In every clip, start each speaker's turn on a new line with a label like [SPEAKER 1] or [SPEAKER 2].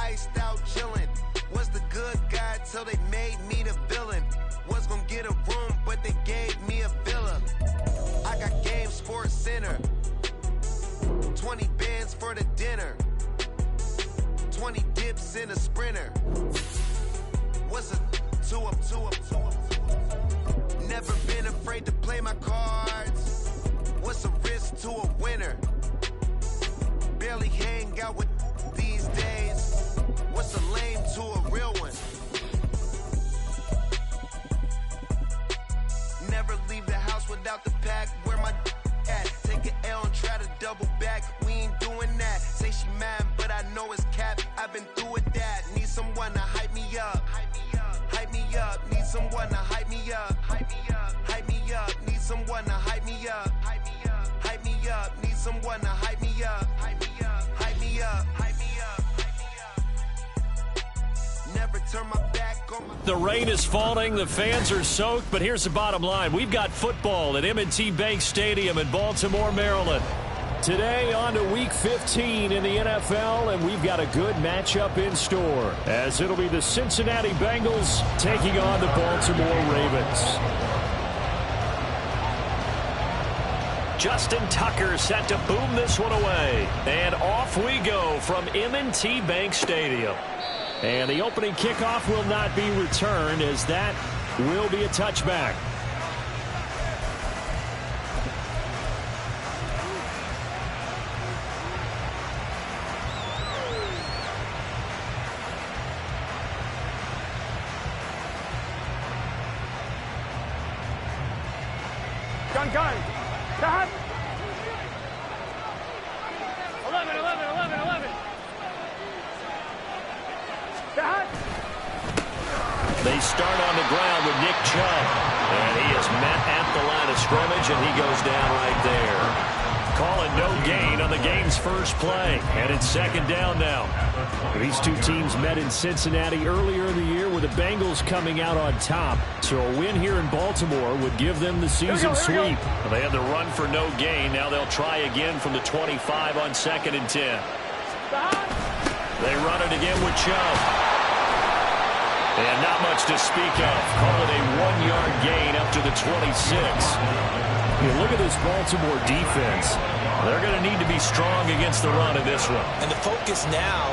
[SPEAKER 1] iced out chillin'. Was the good guy till they made me the villain. Was gonna get a room, but they gave me a villa. I got Game Sports Center. 20 bands for the dinner. 20 dips in a sprinter. What's a 2-up? Never been afraid to play my cards. What's a risk to a winner? Barely hang out with these days. What's a lame to a real one? Never leave the house without the pack. Where my at? Take an L and try to double back. We ain't doing that. Say she mad, but I know it's cap. I've been through with that. Need someone to hype me up. Hype me up. Need someone to hype me up. Hype me up. Need someone to hype me up. Hype me up. Need someone to hype me up. Hype me up. Never turn my back on my...
[SPEAKER 2] The rain is falling, the fans are soaked, but here's the bottom line. We've got football at M&T Bank Stadium in Baltimore, Maryland. Today on to Week 15 in the NFL, and we've got a good matchup in store, as it'll be the Cincinnati Bengals taking on the Baltimore Ravens. Justin Tucker set to boom this one away. And off we go from M&T Bank Stadium. And the opening kickoff will not be returned, as that will be a touchback.
[SPEAKER 3] Gun. Cut. 11. Cut.
[SPEAKER 2] They start on the ground with Nick Chubb. And he is met at the line of scrimmage, and he goes down right there. Calling no gain on the game's first play. And it's second down now. These two teams met in Cincinnati earlier in the year, with the Bengals coming out on top. So a win here in Baltimore would give them the season sweep. They had the run for no gain. Now they'll try again from the 25 on 2nd and 10. They run it again with Chubb. And not much to speak of. Call it a 1-yard gain up to the 26. You look at this Baltimore defense. They're going to need to be strong against the run in this one.
[SPEAKER 4] And the focus now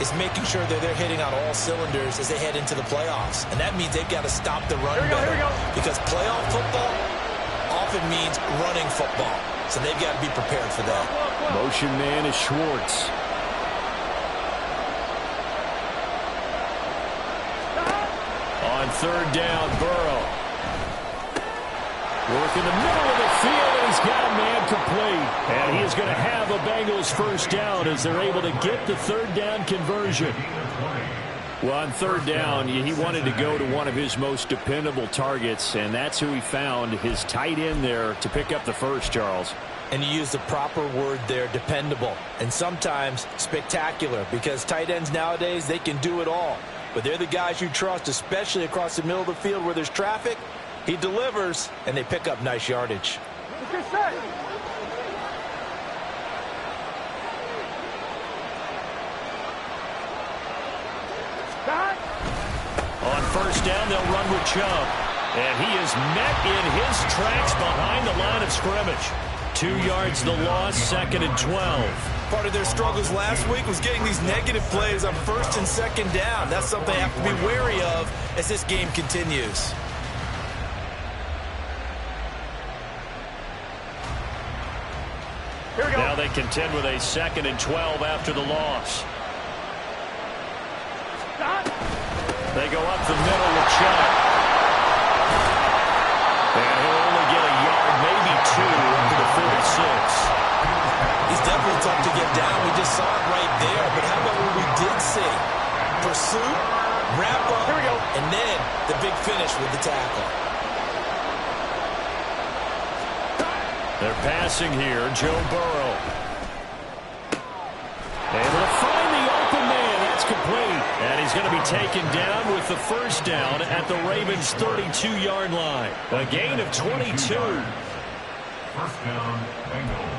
[SPEAKER 4] is making sure that they're hitting on all cylinders as they head into the playoffs. And that means they've got to stop the run better. Because playoff football often means running football. So they've got to be prepared for that.
[SPEAKER 2] Motion man is Schwartz. On 3rd down, Burrow. Work in the middle of the field, and he's got a man complete. And he is going to have a Bengals first down as they're able to get the 3rd down conversion. Well, on 3rd down, he wanted to go to one of his most dependable targets, and that's who he found, his tight end there, to pick up the first, Charles.
[SPEAKER 4] And you use the proper word there, dependable. And sometimes spectacular, because tight ends nowadays, they can do it all. But they're the guys you trust, especially across the middle of the field where there's traffic. He delivers, and they pick up nice yardage.
[SPEAKER 2] On 1st down, they'll run with Chubb. And he is met in his tracks behind the line of scrimmage. 2 yards the loss, 2nd and 12.
[SPEAKER 4] Part of their struggles last week was getting these negative plays on 1st and 2nd down. That's something they have to be wary of as this game continues.
[SPEAKER 3] Here we go.
[SPEAKER 2] Now they contend with a 2nd and 12 after the loss. They go up the middle with Chubb. And he'll only get a yard, maybe 2, up to the 46.
[SPEAKER 4] He's definitely tough to get down. We just saw it right there. But how about what we did see? Pursuit, wrap up,
[SPEAKER 3] here we go,
[SPEAKER 4] and then the big finish with the tackle.
[SPEAKER 2] They're passing here, Joe Burrow. Able to find the open man. That's complete. And he's going to be taken down with the first down at the Ravens' 32-yard line. A gain of 22.
[SPEAKER 5] First down, Bengals.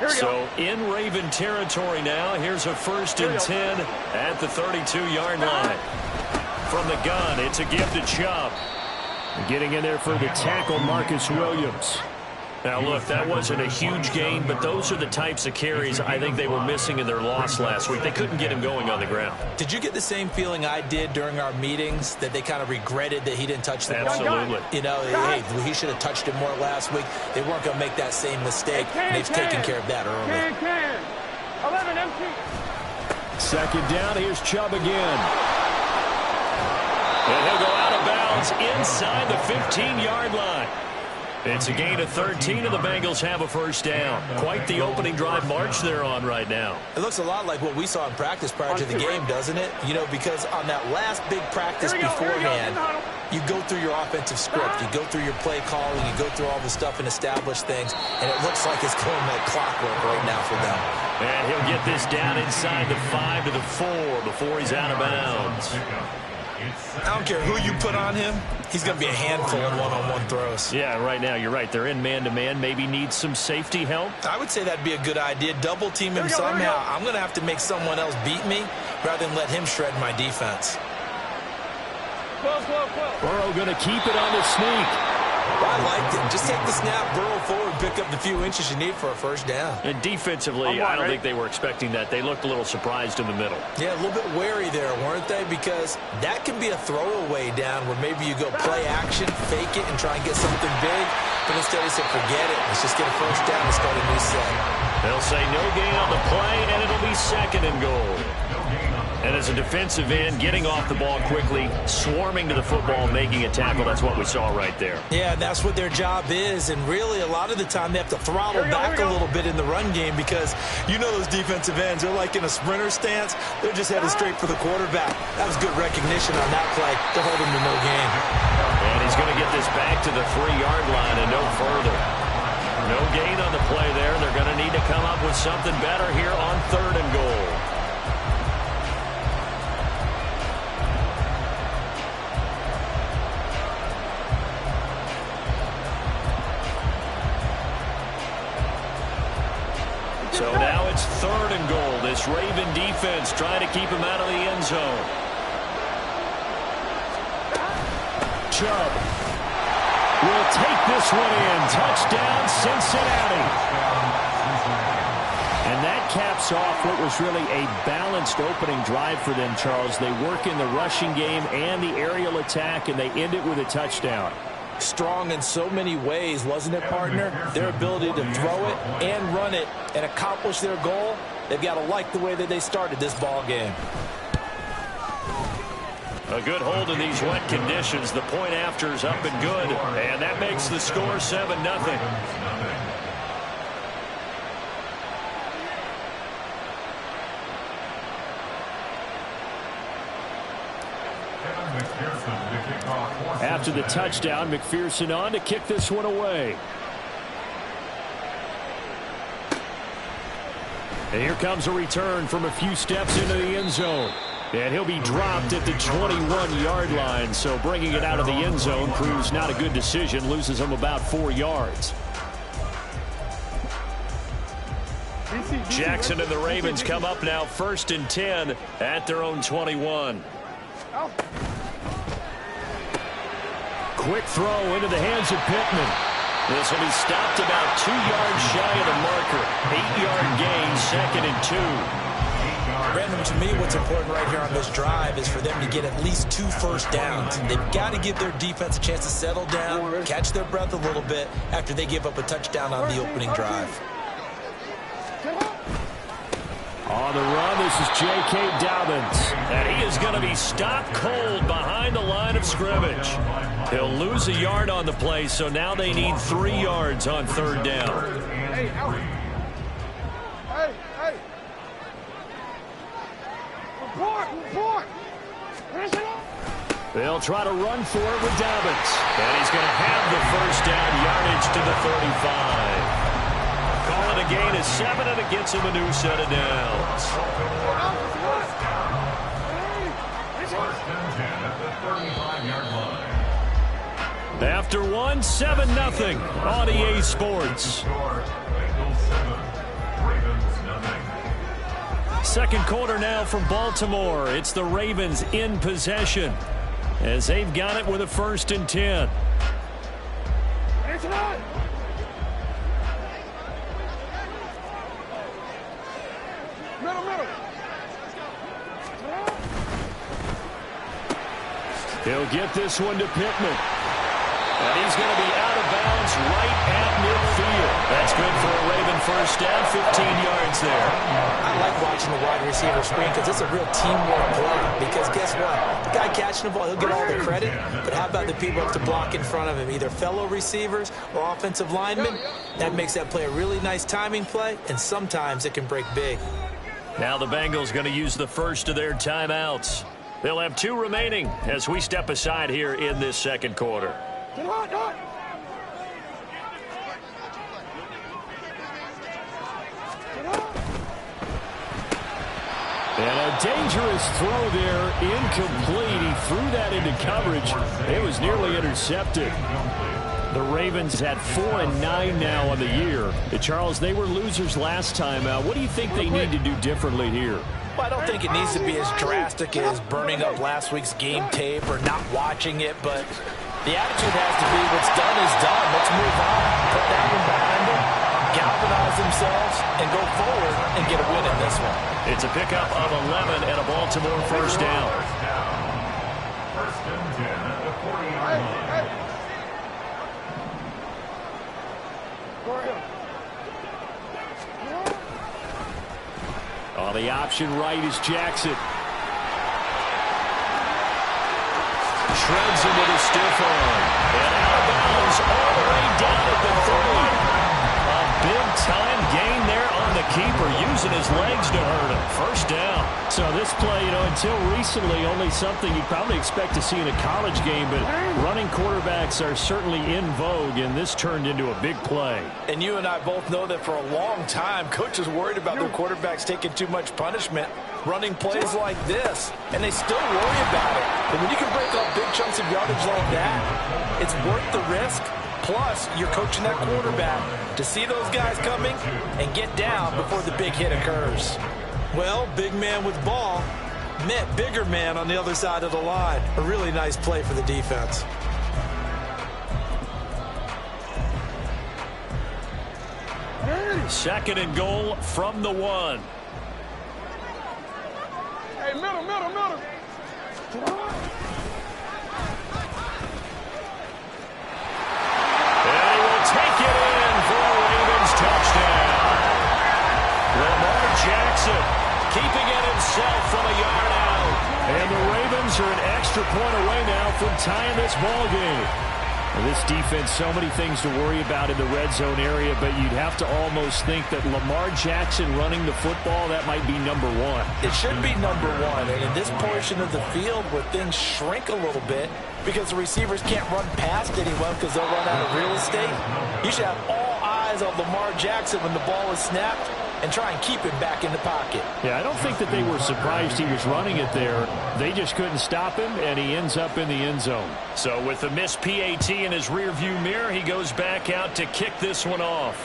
[SPEAKER 2] So in Raven territory now. Here's a 1st and 10 at the 32-yard line. From the gun, it's a give to Chubb.
[SPEAKER 6] Getting in there for the tackle, Marcus Williams.
[SPEAKER 2] Now, look, that wasn't a huge gain, but those are the types of carries I think they were missing in their loss last week. They couldn't get him going on the ground.
[SPEAKER 4] Did you get the same feeling I did during our meetings, that they kind of regretted that he didn't touch the ball?
[SPEAKER 2] Absolutely.
[SPEAKER 4] You know, hey, he should have touched it more last week. They weren't going to make that same mistake, and they've taken care of that early.
[SPEAKER 3] 11 empty.
[SPEAKER 6] 2nd down, here's Chubb again.
[SPEAKER 2] And he'll go out of bounds inside the 15-yard line. It's a gain of 13, and the Bengals have a 1st down. Quite the opening drive march they're on right now.
[SPEAKER 4] It looks a lot like what we saw in practice prior to the game, doesn't it? You know, because on that last big practice beforehand, you go through your offensive script. You go through your play calling. You go through all the stuff and establish things, and it looks like it's going like clockwork right now for them.
[SPEAKER 2] And he'll get this down inside the 5 to the 4 before he's out of bounds.
[SPEAKER 4] I don't care who you put on him. He's going to be a handful in one-on-one throws.
[SPEAKER 2] Yeah, right now, you're right. They're in man-to-man. Maybe need some safety help.
[SPEAKER 4] I would say that'd be a good idea. Double team him somehow. I'm going to have to make someone else beat me rather than let him shred my defense.
[SPEAKER 6] Burrow going to keep it on the sneak.
[SPEAKER 4] I liked it. Just take the snap, burrow forward, pick up the few inches you need for a 1st down.
[SPEAKER 2] And defensively, I don't think they were expecting that. They looked a little surprised in the middle.
[SPEAKER 4] Yeah, a little bit wary there, weren't they? Because that can be a throwaway down where maybe you go play action, fake it, and try and get something big. But instead he said, forget it. Let's just get a 1st down and start a new set.
[SPEAKER 2] They'll say no gain on the play, and it'll be 2nd and goal. And as a defensive end, getting off the ball quickly, swarming to the football, making a tackle, that's what we saw right there.
[SPEAKER 4] Yeah, that's what their job is. And really, a lot of the time, they have to throttle back a little bit in the run game because you know those defensive ends, they're like in a sprinter stance. They're just headed straight for the quarterback. That was good recognition on that play to hold him to no gain.
[SPEAKER 2] And he's going to get this back to the 3-yard line and no further. No gain on the play there. They're going to need to come up with something better here on 3rd and goal. So now it's 3rd and goal. This Raven defense trying to keep him out of the end zone.
[SPEAKER 6] Chubb will take this one in. Touchdown, Cincinnati. And that caps off what was really a balanced opening drive for them, Charles. They work in the rushing game and the aerial attack, and they end it with a touchdown.
[SPEAKER 4] Strong in so many ways, wasn't it, partner? Their ability to throw it and run it and accomplish their goal, they've got to like the way that they started this ball game.
[SPEAKER 2] A good hold in these wet conditions. The point after is up and good, and that makes the score 7-0.
[SPEAKER 6] After the touchdown, McPherson on to kick this one away. And here comes a return from a few steps into the end zone. And he'll be dropped at the 21-yard line. So bringing it out of the end zone proves not a good decision. Loses him about 4 yards.
[SPEAKER 2] Jackson and the Ravens come up now 1st and 10 at their own 21.
[SPEAKER 6] Quick throw into the hands of Pittman.
[SPEAKER 2] This will be stopped about 2 yards shy of the marker. 8-yard gain, 2nd and 2.
[SPEAKER 4] Brandon, to me, what's important right here on this drive is for them to get at least 2 first downs. They've got to give their defense a chance to settle down, catch their breath a little bit after they give up a touchdown on the opening drive.
[SPEAKER 6] On the run, this is J.K. Dobbins.
[SPEAKER 2] And he is going to be stopped cold behind the line of scrimmage. He'll lose a yard on the play, so now they need 3 yards on 3rd down.
[SPEAKER 3] Hey, out. Hey. Report.
[SPEAKER 2] They'll try to run for it with Dobbins. And he's going to have the 1st down, yardage to the 35. Call it a gain of 7, and it gets him a new set of downs.
[SPEAKER 5] 1st and 10 at the 35-yard line.
[SPEAKER 2] After 1, 7-0 on EA Sports.
[SPEAKER 5] Ravens, nothing.
[SPEAKER 6] Second quarter now from Baltimore. It's the Ravens in possession as they've got it with a 1st and 10.
[SPEAKER 3] It's on. Middle.
[SPEAKER 6] He'll get this one to Pittman. And he's going to be out of bounds right at midfield. That's good for a Raven first down, 15 yards there.
[SPEAKER 4] I like watching the wide receiver screen because it's a real teamwork play. Because guess what? The guy catching the ball, he'll get all the credit. But how about the people up to block in front of him, either fellow receivers or offensive linemen? That makes that play a really nice timing play, and sometimes it can break big.
[SPEAKER 6] Now the Bengals going to use the first of their timeouts. They'll have 2 remaining as we step aside here in this second quarter. And a dangerous throw there, incomplete. He threw that into coverage. It was nearly intercepted. The Ravens at 4-9 now on the year. Charles, they were losers last time out. What do you think they need to do differently here?
[SPEAKER 4] Well, I don't think it needs to be as drastic as burning up last week's game tape or not watching it, but the attitude has to be what's done is done. Let's move on. Put that one behind them, galvanize themselves, and go forward and get a win in this one.
[SPEAKER 6] It's a pickup of 11 and a Baltimore first down.
[SPEAKER 5] First and 10 at the 40-yard line.
[SPEAKER 6] On the option right is Jackson. Shreds him with a stiff arm. And out of bounds all the way down at the 30. A big-time gain there on the keeper, using his legs to hurt him. First down. So this play, until recently, only something you'd probably expect to see in a college game, but running quarterbacks are certainly in vogue, and this turned into a big play.
[SPEAKER 4] And you and I both know that for a long time, coaches worried about their quarterbacks taking too much punishment, running plays like this, and they still worry about it. But when you can break up big chunks of yardage like that, it's worth the risk. Plus, you're coaching that quarterback to see those guys coming and get down before the big hit occurs. Well, big man with ball met bigger man on the other side of the line. A really nice play for the defense.
[SPEAKER 6] Second and goal from the 1.
[SPEAKER 3] Hey, middle.
[SPEAKER 6] And he will take it in for a Ravens touchdown. Lamar Jackson keeping it himself from a yard out. And the Ravens are an extra point away now from tying this ball game. And this defense, so many things to worry about in the red zone area, but you'd have to almost think that Lamar Jackson running the football, that might be number 1.
[SPEAKER 4] It should be number 1, and in this portion of the field where things shrink a little bit because the receivers can't run past anyone because they'll run out of real estate, you should have all eyes on Lamar Jackson when the ball is snapped and try and keep him back in the pocket.
[SPEAKER 6] Yeah, I don't think that they were surprised he was running it there. They just couldn't stop him, and he ends up in the end zone. So with the missed PAT in his rearview mirror, he goes back out to kick this one off.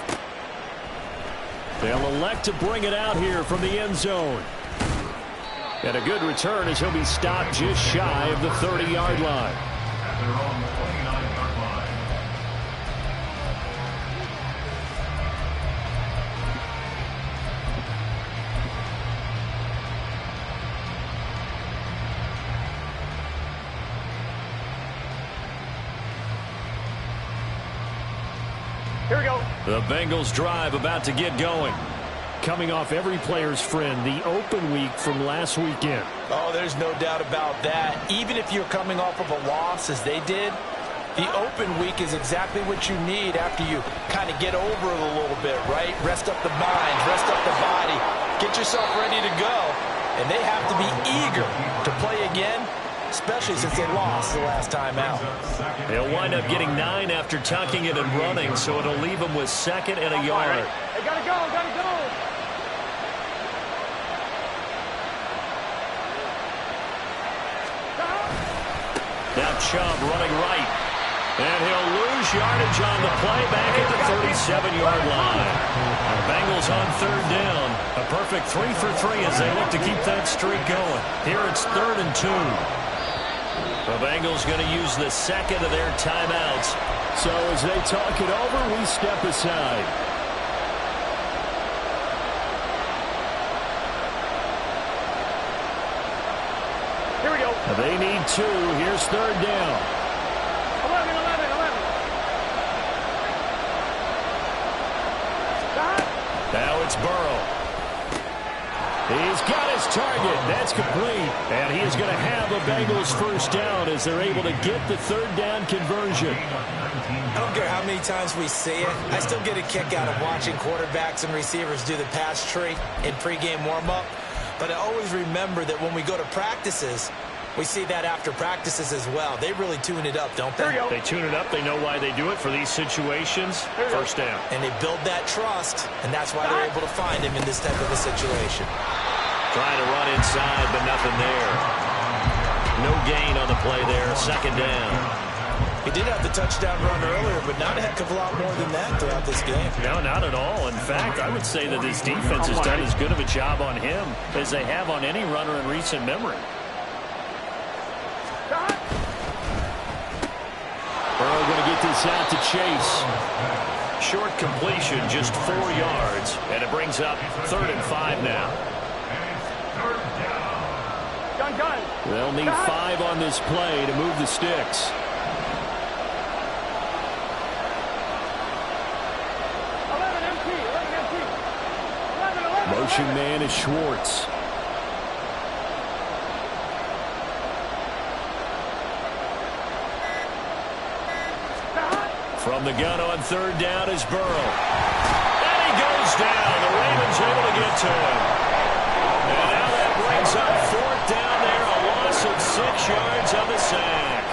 [SPEAKER 6] They'll elect to bring it out here from the end zone. And a good return as he'll be stopped just shy of the 30-yard line.
[SPEAKER 5] At their own 29-yard line.
[SPEAKER 3] Here we go.
[SPEAKER 6] The Bengals drive about to get going. Coming off every player's friend, the open week from last weekend.
[SPEAKER 4] Oh, there's no doubt about that. Even if you're coming off of a loss as they did, the open week is exactly what you need after you kind of get over it a little bit, right? Rest up the mind, rest up the body, get yourself ready to go. And they have to be eager to play again, especially since they lost the last time out.
[SPEAKER 6] They'll wind up getting 9 after tucking it and running, so it'll leave them with 2nd and a yard.
[SPEAKER 3] Hey, gotta go.
[SPEAKER 6] Now Chubb running right. And he'll lose yardage on the play back at the 37-yard line.
[SPEAKER 2] Bengals on third down. A perfect 3 for 3 as they look to keep that streak going. Here it's 3rd and 2. The Bengals going to use the second of their timeouts.
[SPEAKER 6] So as they talk it over, we step aside.
[SPEAKER 3] Here we go.
[SPEAKER 6] They need 2. Here's 3rd down.
[SPEAKER 3] 11.
[SPEAKER 6] Now it's Burrow. He's got his target. That's complete. And he is going to have a Bengals first down as they're able to get the 3rd down conversion.
[SPEAKER 4] I don't care how many times we see it. I still get a kick out of watching quarterbacks and receivers do the pass tree in pregame warm-up. But I always remember that when we go to practices, we see that after practices as well. They really tune it up, don't they?
[SPEAKER 2] They tune it up. They know why they do it for these situations. First down.
[SPEAKER 4] And they build that trust, and that's why they're able to find him in this type of a situation.
[SPEAKER 2] Trying to run inside, but nothing there. No gain on the play there. 2nd down.
[SPEAKER 4] He did have the touchdown run earlier, but not a heck of a lot more than that throughout this game.
[SPEAKER 2] No, not at all. In fact, I would say that his defense has done as good of a job on him as they have on any runner in recent memory.
[SPEAKER 6] Burrow going to get this out to Chase.
[SPEAKER 2] Short completion, just 4 yards, and it brings up 3rd and 5 now.
[SPEAKER 3] Gun.
[SPEAKER 6] They'll need 5 on this play to move the sticks.
[SPEAKER 3] 11 empty.
[SPEAKER 6] Motion man is Schwartz. From the gun on 3rd down is Burrow.
[SPEAKER 2] And he goes down. The Ravens able to get to him. And now that brings up 4th down there. A loss of 6 yards on the sack.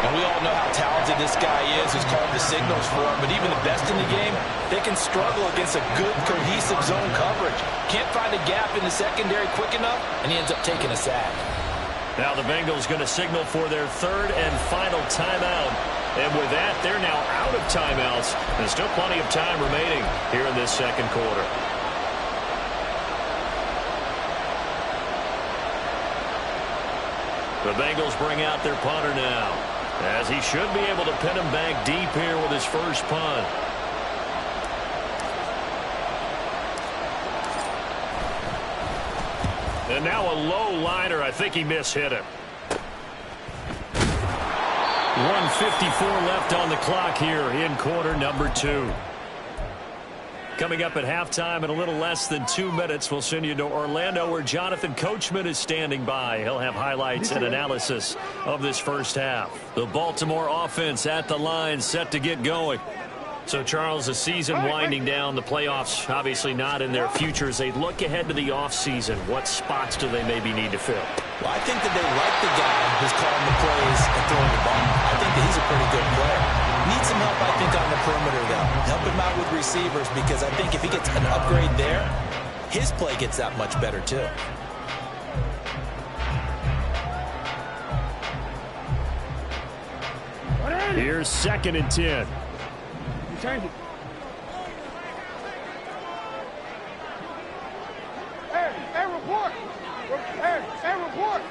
[SPEAKER 4] And we all know how talented this guy is who's calling the signals for him. But even the best in the game, they can struggle against a good, cohesive zone coverage. Can't find a gap in the secondary quick enough, and he ends up taking a sack.
[SPEAKER 2] Now the Bengals going to signal for their 3rd and final timeout. And with that, they're now out of timeouts. There's still plenty of time remaining here in this 2nd quarter. The Bengals bring out their punter now, as he should be able to pin him back deep here with his first punt. And now a low liner. I think he mishit him. 1:54 left on the clock here in quarter number 2. Coming up at halftime in a little less than 2 minutes, we'll send you to Orlando where Jonathan Coachman is standing by. He'll have highlights and analysis of this first half. The Baltimore offense at the line, set to get going. So, Charles, the season winding down, the playoffs obviously not in their future. As they look ahead to the offseason, what spots do they maybe need to fill?
[SPEAKER 4] Well, I think that they like the guy who's calling the plays and throwing the ball. I think that he's a pretty good player. Needs some help, I think, on the perimeter, though. Help him out with receivers, because I think if he gets an upgrade there, his play gets that much better, too.
[SPEAKER 6] Here's 2nd and 10.
[SPEAKER 3] Change it. Hey, report. Hey, report.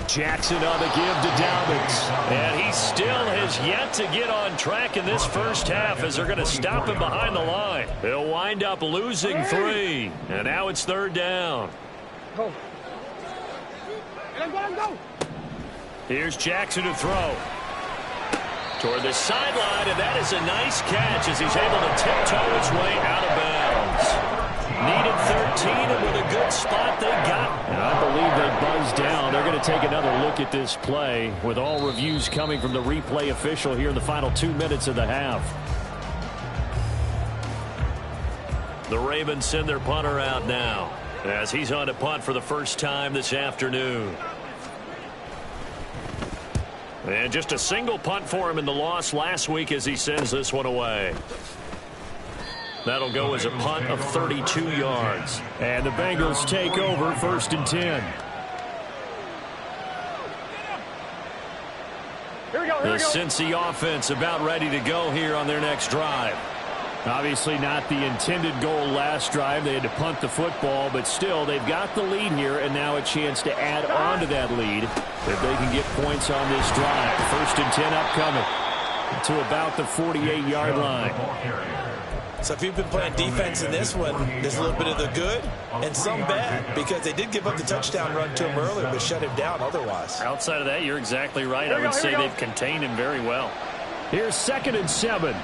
[SPEAKER 6] Jackson on the give to Dobbins.
[SPEAKER 2] And he still has yet to get on track in this first half as they're going to stop him behind the line. They'll wind up losing 3. And now it's 3rd down.
[SPEAKER 3] Go. Let's go.
[SPEAKER 2] Here's Jackson to throw. Toward the sideline, and that is a nice catch as he's able to tiptoe his way out of bounds. Needed 13, and with a good spot, they got it.
[SPEAKER 6] And I believe they buzzed down. They're going to take another look at this play with all reviews coming from the replay official here in the final 2 minutes of the half.
[SPEAKER 2] The Ravens send their punter out now as he's on to punt for the first time this afternoon. And just a single punt for him in the loss last week as he sends this one away. That'll go as a punt of 32 yards.
[SPEAKER 6] And the Bengals take over 1st and 10.
[SPEAKER 3] Here we go.
[SPEAKER 2] The Cincy offense about ready to go here on their next drive.
[SPEAKER 6] Obviously not the intended goal last drive. They had to punt the football, but still they've got the lead here, and now a chance to add on to that lead if they can get points on this drive. 1st and 10 upcoming to about the 48-yard line.
[SPEAKER 4] So if you've been playing defense in this one, there's a little bit of the good and some bad, because they did give up the touchdown run to him earlier, but shut him down otherwise.
[SPEAKER 2] Outside of that, you're exactly right. I would say they've contained him very well.
[SPEAKER 6] Here's 2nd and 7.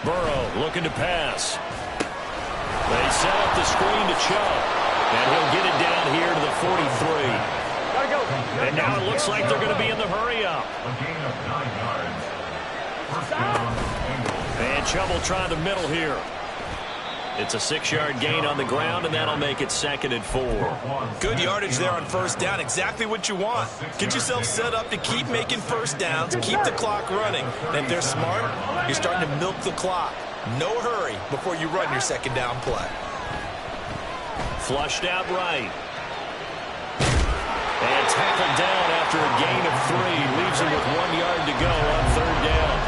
[SPEAKER 2] Burrow looking to pass. They set up the screen to Chubb, and he'll get it down here to the 43.
[SPEAKER 3] Gotta go.
[SPEAKER 2] And now it looks like they're going to be in the hurry-up.
[SPEAKER 5] A gain of 9 yards. First down, Bengals.
[SPEAKER 2] And Chubb will try the middle here. It's a 6-yard gain on the ground, and that'll make it 2nd and 4.
[SPEAKER 4] Good yardage there on 1st down. Exactly what you want. Get yourself set up to keep making 1st downs, keep the clock running. And if they're smart, you're starting to milk the clock. No hurry before you run your 2nd down play.
[SPEAKER 2] Flushed out right. And tackled down after a gain of 3. Leaves him with 1 yard to go on 3rd down.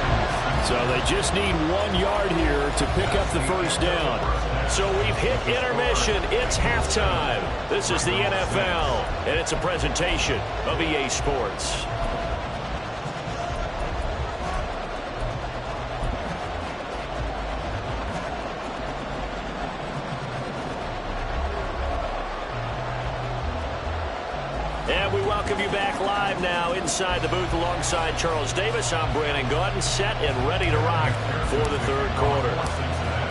[SPEAKER 6] So they just need 1 yard here to pick up the 1st down.
[SPEAKER 2] So we've hit intermission. It's halftime. This is the NFL, and it's a presentation of EA Sports. And we welcome you back live now inside the booth alongside Charles Davis. I'm Brandon Gaudin, set and ready to rock for the 3rd quarter.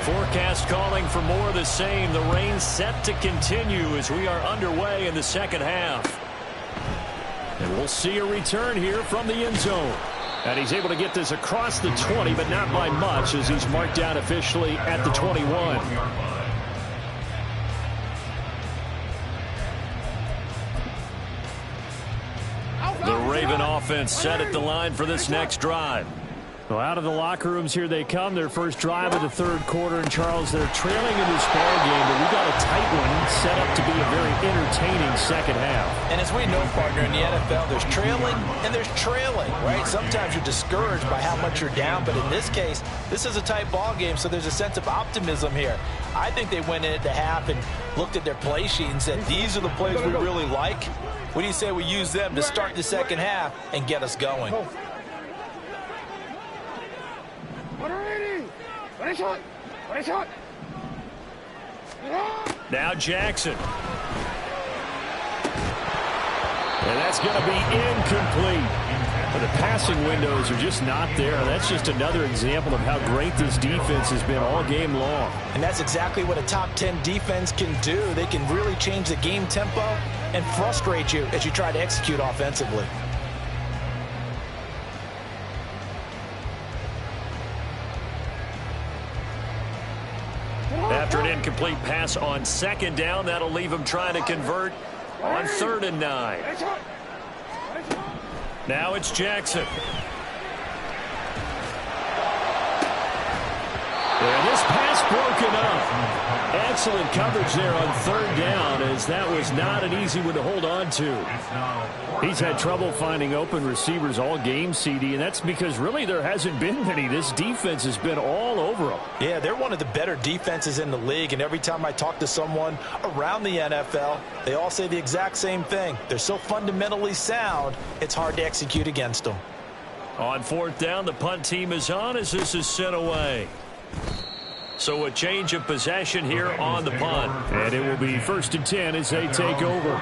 [SPEAKER 2] Forecast calling for more of the same. The rain set to continue as we are underway in the 2nd half.
[SPEAKER 6] And we'll see a return here from the end zone. And he's able to get this across the 20, but not by much, as he's marked down officially at the 21.
[SPEAKER 2] The Raven offense set at the line for this next drive.
[SPEAKER 6] Well, out of the locker rooms here they come. Their first drive of the 3rd quarter. And, Charles, they're trailing in this ball game, but we got a tight one set up to be a very entertaining 2nd half.
[SPEAKER 4] And as we know, partner, in the NFL, there's trailing and there's trailing, right? Sometimes you're discouraged by how much you're down, but in this case, this is a tight ball game, so there's a sense of optimism here. I think they went in at the half and looked at their play sheet and said, these are the plays we really like. What do you say we use them to start the 2nd half and get us going?
[SPEAKER 2] Now Jackson.
[SPEAKER 6] And that's going to be incomplete. But the passing windows are just not there. That's just another example of how great this defense has been all game long.
[SPEAKER 4] And that's exactly what a top 10 defense can do. They can really change the game tempo and frustrate you as you try to execute offensively.
[SPEAKER 2] After an incomplete pass on 2nd down, that'll leave him trying to convert on 3rd and 9. Now it's Jackson.
[SPEAKER 6] And this pass broken up. Excellent coverage there on 3rd down, as that was not an easy one to hold on to. He's had trouble finding open receivers all game, CD, and that's because really there hasn't been many. This defense has been all over them.
[SPEAKER 4] Yeah, they're one of the better defenses in the league, and every time I talk to someone around the NFL, they all say the exact same thing. They're so fundamentally sound, it's hard to execute against them.
[SPEAKER 2] On 4th down, the punt team is on as this is sent away. So a change of possession here on the punt.
[SPEAKER 6] And it will be 1st and 10 as they take over.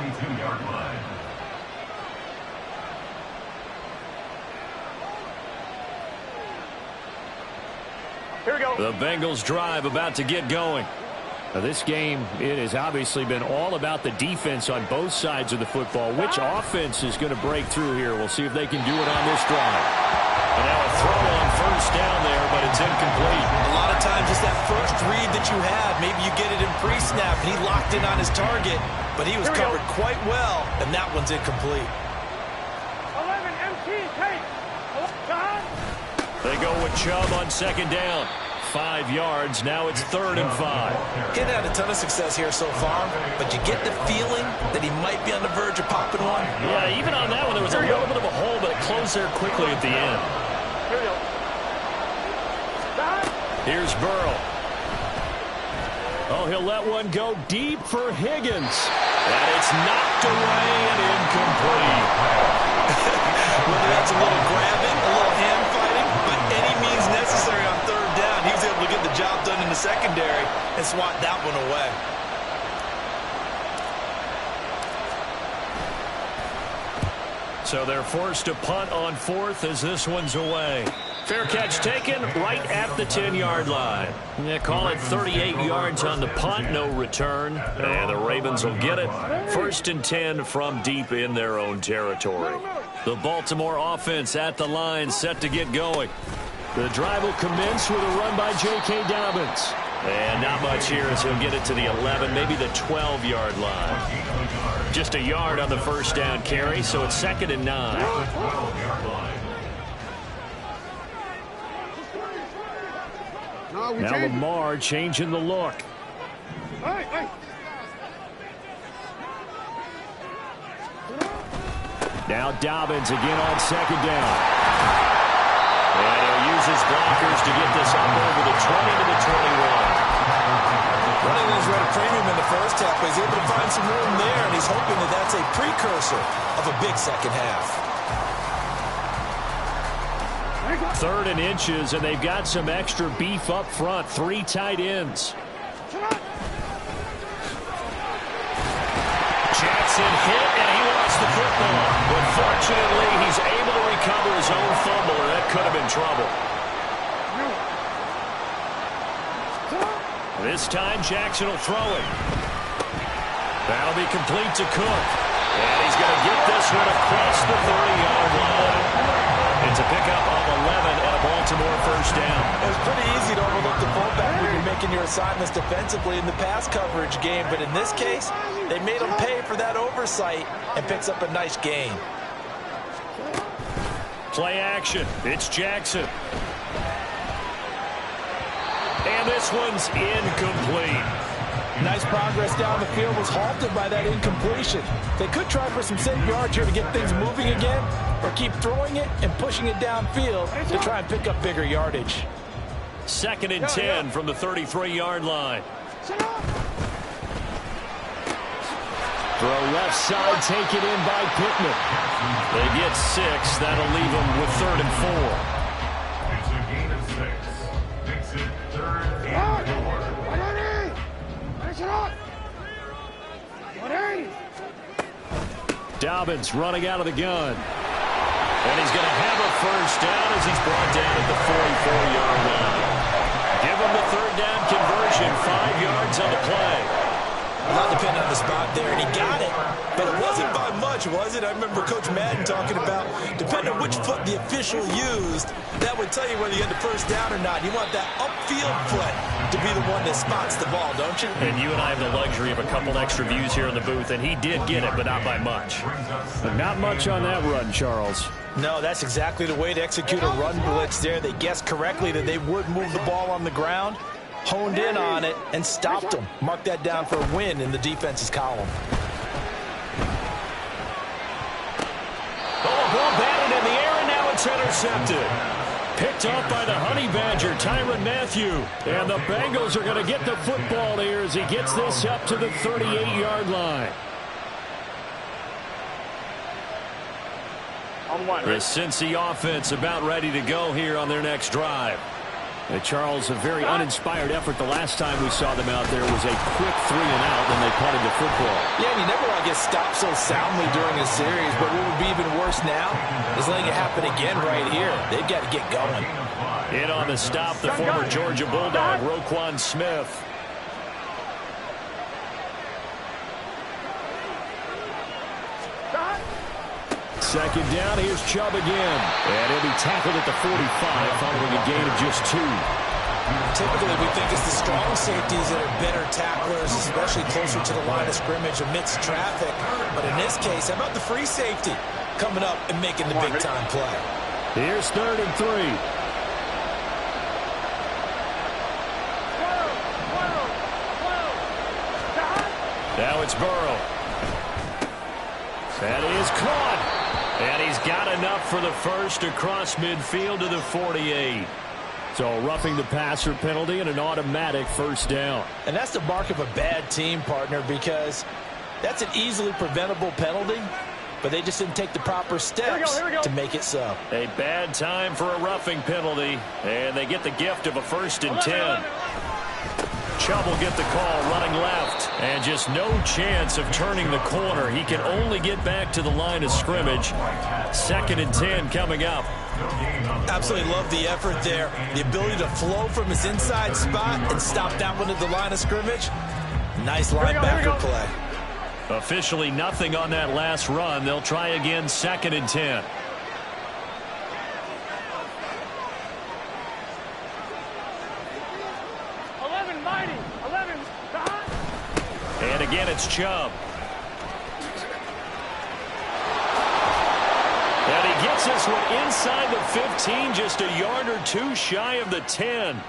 [SPEAKER 3] Here we go.
[SPEAKER 2] The Bengals drive about to get going.
[SPEAKER 6] Now this game, it has obviously been all about the defense on both sides of the football. Which offense is going to break through here? We'll see if they can do it on this drive.
[SPEAKER 2] And now a throw on 1st down there, but it's incomplete.
[SPEAKER 4] A lot of times it's that first read that you have. Maybe you get it in pre-snap, and he locked in on his target, but he was covered quite well, and that one's incomplete.
[SPEAKER 3] 11 MT tape.
[SPEAKER 2] They go with Chubb on 2nd down. 5 yards. Now it's 3rd and 5.
[SPEAKER 4] He's had a ton of success here so far, but you get the feeling that he might be on the verge of popping one.
[SPEAKER 2] Yeah, even on that one, there was a little bit of a hole, but it closed there quickly at the end.
[SPEAKER 3] Here we go.
[SPEAKER 6] Here's Burrow. Oh, he'll let one go deep for Higgins. And it's knocked away and incomplete.
[SPEAKER 4] Whether that's a little grabbing, a little hand fighting, but any means necessary on third down, he was able to get the job done in the secondary and swat that one away.
[SPEAKER 6] So they're forced to punt on fourth as this one's away. Fair catch taken right at the 10-yard line. They call it 38 yards on the punt, no return. And the Ravens will get it. 1st and 10 from deep in their own territory. The Baltimore offense at the line, set to get going. The drive will commence with a run by J.K. Dobbins. And not much here as he'll get it to the 11, maybe the 12-yard line. Just a yard on the first down carry, so it's 2nd and 9. Now Lamar changing the look. Now Dobbins again on 2nd down. And he'll use his blockers to get this up over the 20 to the 21.
[SPEAKER 4] Running those red premium in the first half, but he's able to find some room there, and he's hoping that that's a precursor of a big second half.
[SPEAKER 6] 3rd and inches, and they've got some extra beef up front. 3 tight ends. Jackson hit, and he lost the football. But fortunately, he's able to recover his own fumble, or that could have been trouble. This time, Jackson will throw it. That'll be complete to Cook. And he's going to get this one across the 30-yard line. It's a pickup of 11 and a Baltimore first down.
[SPEAKER 4] It was pretty easy to overlook the fullback when you're making your assignments defensively in the pass coverage game. But in this case, they made him pay for that oversight and picks up a nice gain.
[SPEAKER 6] Play action. It's Jackson. And this one's incomplete.
[SPEAKER 4] Nice progress down the field, was halted by that incompletion. They could try for some safe yards here to get things moving again, or keep throwing it and pushing it downfield to try and pick up bigger yardage.
[SPEAKER 6] 2nd and 10 from the 33-yard line. Throw left side, taken in by Pittman. They get 6. That'll leave them with 3rd and 4.
[SPEAKER 5] It's a gain of 6. Makes it 3rd and 4.
[SPEAKER 6] Dobbins running out of the gun. And he's going to have a first down as he's brought down at the 44-yard line. Give him the 3rd down conversion, 5 yards on the play.
[SPEAKER 4] A lot depending on the spot there, and he got it. But it wasn't by much, was it? I remember Coach Madden talking about, depending on which foot the official used, that would tell you whether you had the first down or not. You want that upfield foot to be the one that spots the ball, don't you?
[SPEAKER 6] And you and I have the luxury of a couple extra views here in the booth, and he did get it, but not by much. But not much on that run, Charles.
[SPEAKER 4] No, that's exactly the way to execute a run blitz there. They guessed correctly that they would move the ball on the ground, honed in on it, and stopped them. Mark that down for a win in the defense's column.
[SPEAKER 6] Oh, ball batted in the air, and now it's intercepted. Picked up by the Honey Badger, Tyrann Mathieu. And the Bengals are going to get the football here as he gets this up to the 38-yard line. The Cincy offense about ready to go here on their next drive. Charles, a very uninspired effort the last time we saw them out there was a quick 3 and out when they punted the football.
[SPEAKER 4] Yeah, and you never want to get stopped so soundly during a series, but what would be even worse now is letting it happen again right here. They've got to get going.
[SPEAKER 6] In on the stop, the former Georgia Bulldog, Roquan Smith. Second down, here's Chubb again. And he'll be tackled at the 45 following a gain of just 2.
[SPEAKER 4] Typically, we think it's the strong safeties that are better tacklers, especially closer to the line of scrimmage amidst traffic. But in this case, how about the free safety coming up and making the big-time play?
[SPEAKER 6] Here's 3rd and 3. Now it's Burrow. That is caught. And he's got enough for the first across midfield to the 48. So roughing the passer penalty and an automatic first down.
[SPEAKER 4] And that's the mark of a bad team, partner, because that's an easily preventable penalty, but they just didn't take the proper steps to make it so.
[SPEAKER 6] A bad time for a roughing penalty, and they get the gift of a 1st and 10. Chubb will get the call running left, and just no chance of turning the corner. He can only get back to the line of scrimmage. 2nd and 10 coming up.
[SPEAKER 4] Absolutely love the effort there. The ability to flow from his inside spot and stop that one at the line of scrimmage. Nice linebacker play.
[SPEAKER 6] Officially nothing on that last run. They'll try again 2nd and 10. And again, it's Chubb. And he gets this one inside the 15, just a yard or two shy of the 10.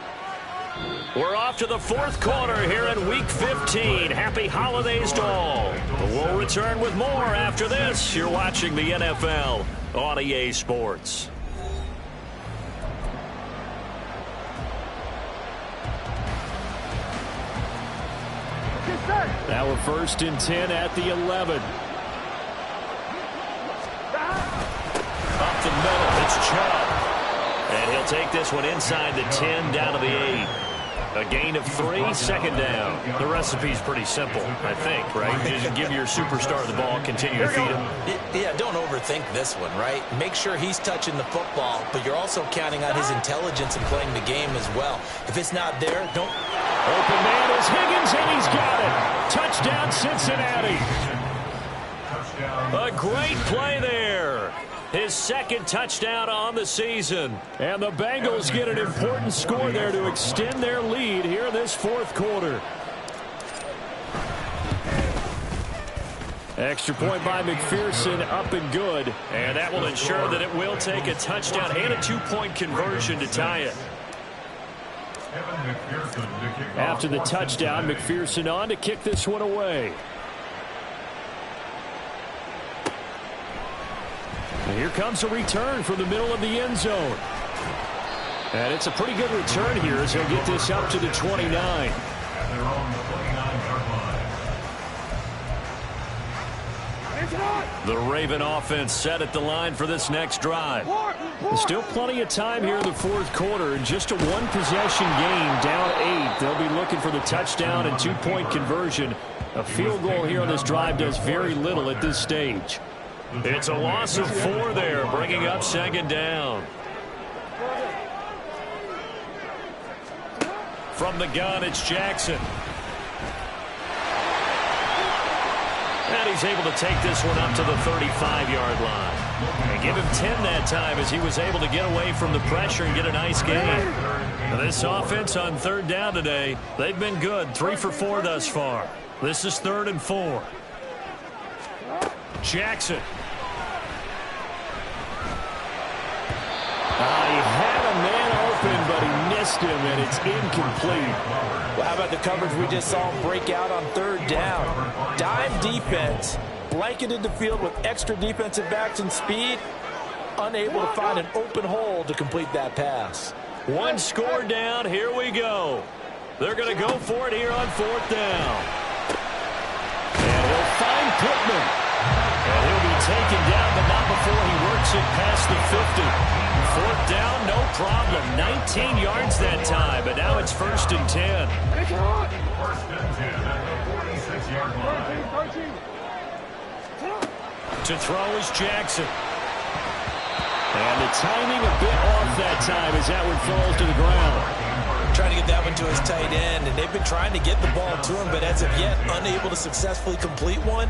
[SPEAKER 6] We're off to the 4th quarter here in Week 15. Happy holidays to all. We'll return with more after this. You're watching the NFL on EA Sports. Now we're 1st and 10 at the 11. Up the middle, it's Chubb. And he'll take this one inside the 10, down to the 8. A gain of 3, 2nd down. The recipe's pretty simple, I think, right? Just give your superstar the ball, continue to feed him.
[SPEAKER 4] Yeah, don't overthink this one, right? Make sure he's touching the football, but you're also counting on his intelligence in playing the game as well. If it's not there, don't...
[SPEAKER 6] Open man is Higgins, and he's got it. Touchdown, Cincinnati. A great play there. His 2nd touchdown on the season. And the Bengals get an important score there to extend their lead here in this 4th quarter. Extra point by McPherson, up and good. And that will ensure that it will take a touchdown and a 2-point conversion to tie it. After the touchdown, McPherson on to kick this one away. And here comes a return from the middle of the end zone. And it's a pretty good return here as he'll get this up to the 29.
[SPEAKER 5] They're on the 29-yard line.
[SPEAKER 6] The Raven offense set at the line for this next drive. There's still plenty of time here in the 4th quarter. And just a 1-possession game, down 8. They'll be looking for the touchdown and 2-point conversion. A field goal here on this drive does very little at this stage. It's a loss of 4 there, bringing up 2nd down. From the gun, it's Jackson. And he's able to take this one up to the 35-yard line. And give him 10 that time as he was able to get away from the pressure and get a nice gain. Now this offense on 3rd down today, they've been good. 3 for 4 thus far. This is 3rd and 4. Jackson. He had a man open, but he missed him, and it's incomplete.
[SPEAKER 4] Well, how about the coverage we just saw him break out on 3rd down? Dime defense, blanketed the field with extra defensive backs and speed, unable to find an open hole to complete that pass.
[SPEAKER 6] 1 score down, here we go. They're going to go for it here on 4th down. And he'll find Pittman. And he'll be taken down, but not before he works it past the 50. 4th down, no problem. 19 yards that time, but now it's 1st and 10.
[SPEAKER 5] 1st and 10 at the 46-yard line.
[SPEAKER 6] To throw is Jackson. And the timing a bit off that time as that one falls to the ground.
[SPEAKER 4] Trying to get that one to his tight end, and they've been trying to get the ball to him, but as of yet, unable to successfully complete one.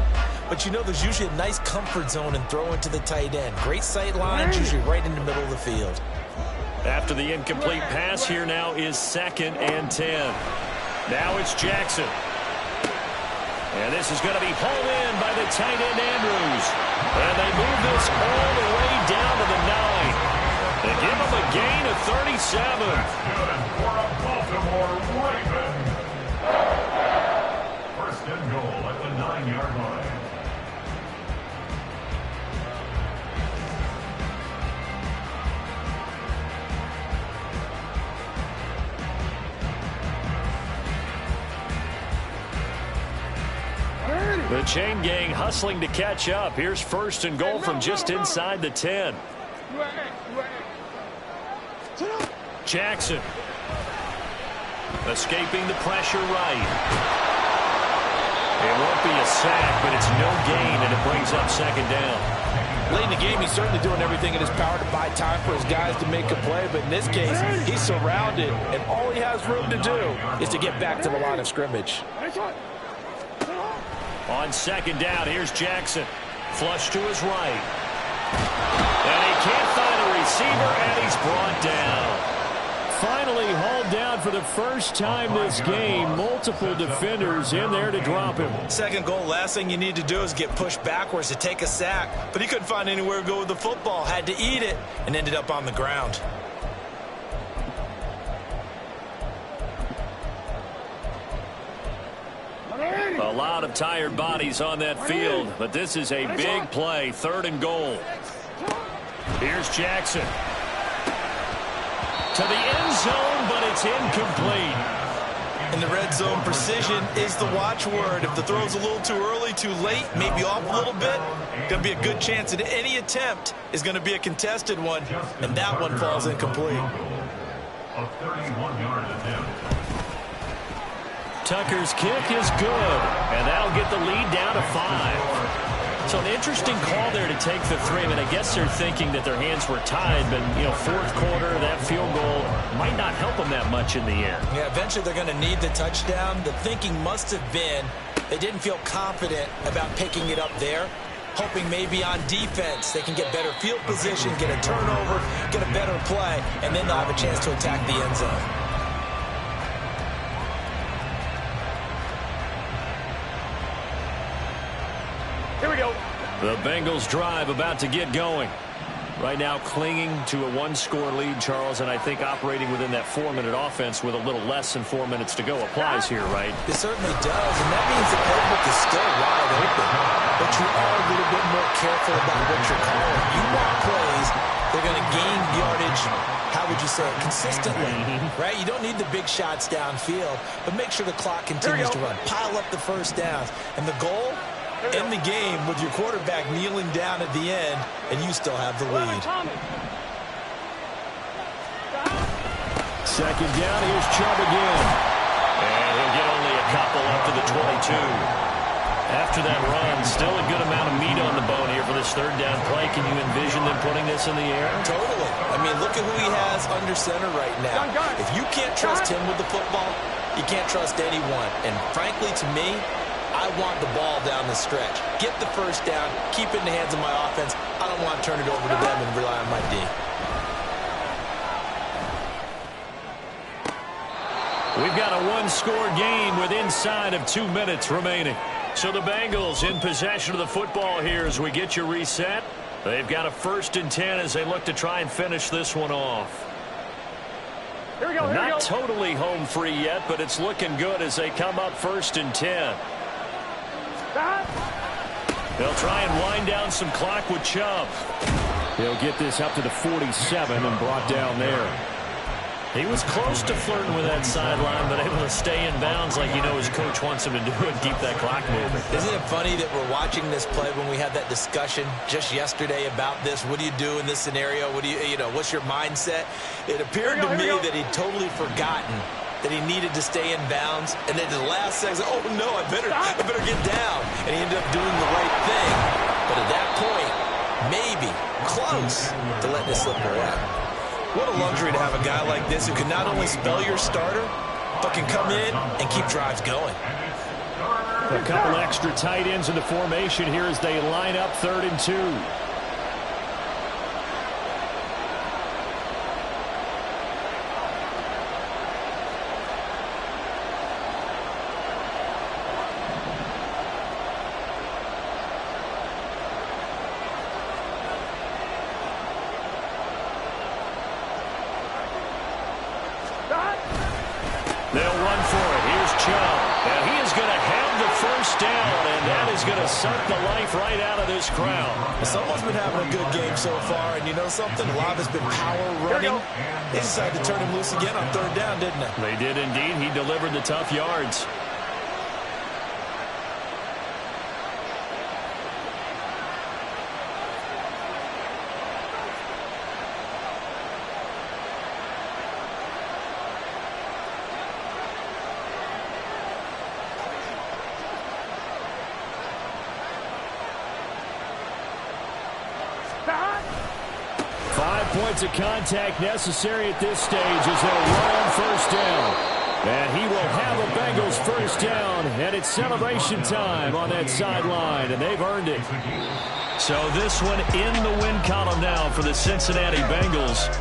[SPEAKER 4] But you know, there's usually a nice comfort zone in throwing to the tight end. Great sight lines, usually right in the middle of the field.
[SPEAKER 6] After the incomplete pass, here now is 2nd and 10. Now it's Jackson. And this is going to be pulled in by the tight end Andrews. And they move this all the way down to the 9. They give him a gain of 37.
[SPEAKER 5] Good for a Baltimore Raven. 1st and goal at the 9-yard line.
[SPEAKER 6] The chain gang hustling to catch up. Here's first and goal from just inside the 10. Jackson. Escaping the pressure right. It won't be a sack, but it's no gain, and it brings up second down.
[SPEAKER 4] Late in the game, he's certainly doing everything in his power to buy time for his guys to make a play, but in this case, he's surrounded, and all he has room to do is to get back to the line of scrimmage.
[SPEAKER 6] On second down, here's Jackson. Flush to his right. And he can't find a receiver, and he's brought down. Finally hauled down for the first time this game. Multiple defenders in there to drop him.
[SPEAKER 4] Second goal, last thing you need to do is get pushed backwards to take a sack, but he couldn't find anywhere to go with the football. Had to eat it and ended up on the ground.
[SPEAKER 6] A lot of tired bodies on that field, but this is a big play. Third and goal. Here's Jackson. To the end zone, but it's incomplete.
[SPEAKER 4] In the red zone, precision is the watchword. If the throw's a little too early, too late, maybe off a little bit, going to be a good chance that any attempt is going to be a contested one, and that one falls incomplete.
[SPEAKER 5] A 31-yard attempt.
[SPEAKER 6] Tucker's kick is good, and that'll get the lead down to 5. So an interesting call there to take the 3. I mean, I guess they're thinking that their hands were tied, but, you know, fourth quarter, that field goal might not help them that much in the end.
[SPEAKER 4] Yeah, eventually they're going to need the touchdown. The thinking must have been they didn't feel confident about picking it up there, hoping maybe on defense they can get better field position, get a turnover, get a better play, and then they'll have a chance to attack the end zone.
[SPEAKER 3] Here we go.
[SPEAKER 6] The Bengals drive about to get going. Right now clinging to a one-score lead, Charles, and I think operating within that 4-minute offense with a little less than 4 minutes to go applies here, right?
[SPEAKER 4] It certainly does, and that means the playbook is still wide open. But you are a little bit more careful about what you're calling. You want plays, they're going to gain yardage, how would you say it, consistently, right? You don't need the big shots downfield, but make sure the clock continues to run. Pile up the first downs. And the goal? End the game with your quarterback kneeling down at the end, and you still have the lead.
[SPEAKER 6] Second down, here's Chubb again. And he'll get only a couple up to the 22. After that run, still a good amount of meat on the bone here for this third down play. Can you envision them putting this in the air?
[SPEAKER 4] Totally. I mean, look at who he has under center right now. If you can't trust him with the football, you can't trust anyone. And frankly, to me, I want the ball down the stretch. Get the first down, keep it in the hands of my offense. I don't want to turn it over to them and rely on my D.
[SPEAKER 6] We've got a one-score game with inside of 2 minutes remaining. So the Bengals in possession of the football here as we get you reset. They've got a 1st and 10 as they look to try and finish this one off.
[SPEAKER 3] Here we go. Here we go.
[SPEAKER 6] Not totally home free yet, but it's looking good as they come up 1st and 10. They'll try and wind down some clock with Chubb. He'll get this up to the 47 and brought down there. He was close to flirting with that sideline, but able to stay in bounds like you know his coach wants him to do and keep that clock moving.
[SPEAKER 4] Isn't it funny that we're watching this play when we had that discussion just yesterday about this? What do you do in this scenario? What do you know, what's your mindset? It appeared to me that he'd totally forgotten that he needed to stay in bounds, and then the last second, oh no, I better get down. And he ended up doing the right thing. But at that point, maybe close to letting it slip around. What a luxury to have a guy like this who can not only spell your starter, but can come in and keep drives going.
[SPEAKER 6] A couple extra tight ends in the formation here as they line up 3rd and 2. They'll run for it. Here's Chubb. And he is going to have the first down, and that is going to suck the life right out of this crowd.
[SPEAKER 4] Someone's been having a good game so far, and you know something? A lot has been power running. They decided to turn him loose again on 3rd down, didn't they?
[SPEAKER 6] They did indeed. He delivered the tough yards. points of contact necessary at this stage as they'll run on first down. And he will have a Bengals first down, and it's celebration time on that sideline, and they've earned it.
[SPEAKER 2] So this one in the win column now for the Cincinnati Bengals.